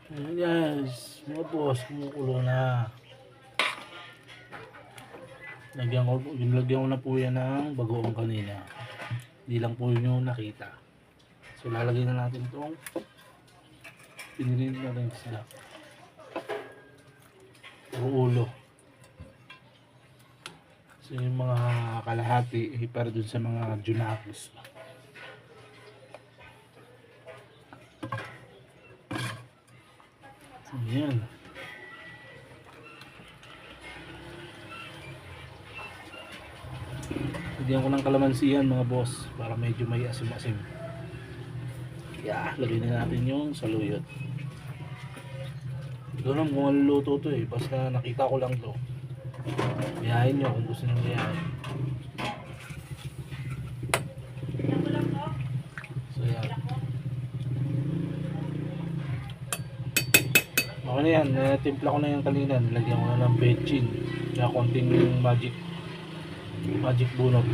Ayan guys, mga boss, kumukulo na. Lagyan ko na po yan ng bagoong kanina. Hindi lang po yun yung nakita. So lalagay na natin itong pinirin na rin sila. Ulo. So yung mga kalahati para dun sa mga junakis. So yan. Lagyan ko ng kalamansiyan mga boss para medyo may asim-asim. Lagay na natin yung saluyot. Hindi ko alam kung ano luto to basta nakita ko lang to. Biyahin nyo kung gusto nyo biyahin. So yan. Okay na yan, timpla ko na yung kanina. Nilagyan ko na ng bechin. Kaya konting magic bunot.